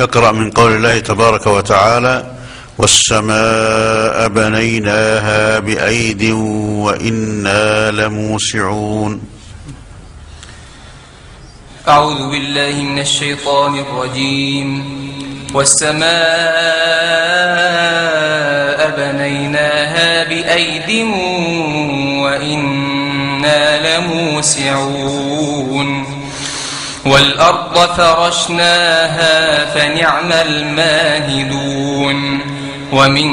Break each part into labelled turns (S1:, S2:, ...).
S1: اقرأ من قول الله تبارك وتعالى: والسماء بنيناها بأيد وإنا لموسعون.
S2: أعوذ بالله من الشيطان الرجيم. والسماء بنيناها بأيد وإنا لموسعون. والأرض فرشناها فنعم الماهدون. ومن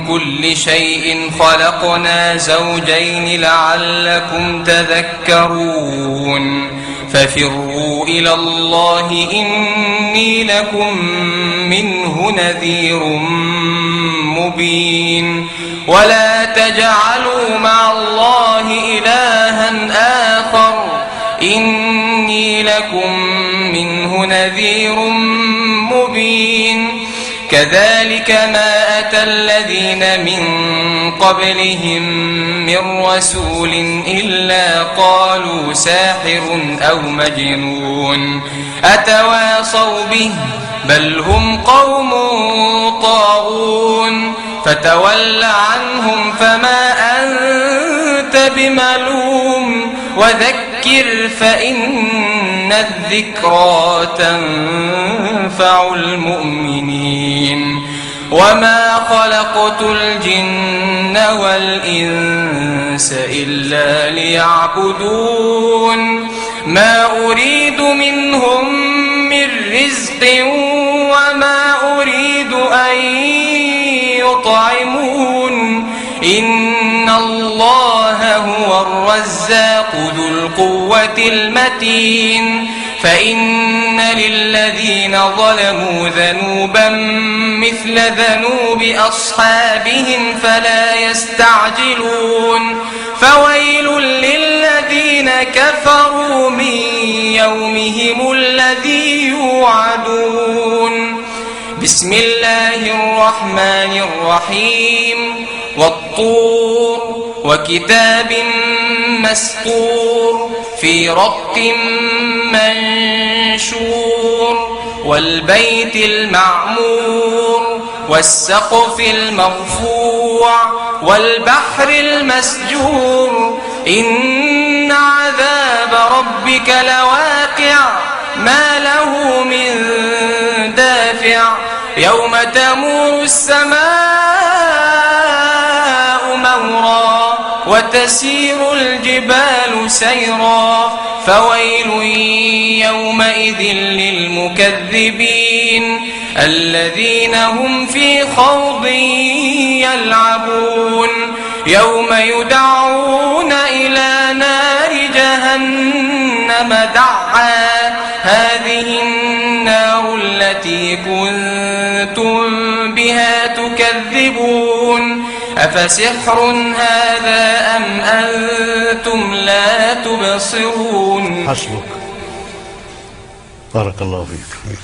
S2: كل شيء خلقنا زوجين لعلكم تذكرون. ففروا إلى الله إني لكم منه نذير مبين. ولا تجعلوا مع الله إلها آخر إني لكم منه نذير مبين. كذلك ما أتى الذين من قبلهم من رسول إلا قالوا ساحر أو مجنون أتواصوا به بل هم قوم طاغون. فتول عنهم فما أنت بملوم وذكر فإن الذكرى تنفع المؤمنين. وما خلقت الجن والإنس إلا ليعبدون. ما أريد منهم من رزق وما أريد أن يطعمون. إن الله هو الرزاق ذو القوة المتين. فإن للذين ظلموا ذنوبا مثل ذنوب أصحابهم فلا يستعجلون. فويل للذين كفروا من يومهم الذي يوعدون. بسم الله الرحمن الرحيم. والطور وكتاب مسطور في رق منشور. والبيت المعمور والسقف المرفوع والبحر المسجور. إن عذاب ربك لواقع ما له من دافع. يوم تمور السماء مورا وتسير الجبال سيرا. فويل يومئذ للمكذبين الذين هم في خوض يلعبون. يوم يدعون إلى نار جهنم دعا. هذه النار التي كنتم بها تكذبون. أفسحر هذا أم أنتم لا تبصرون.
S1: حسبك. بارك الله فيك.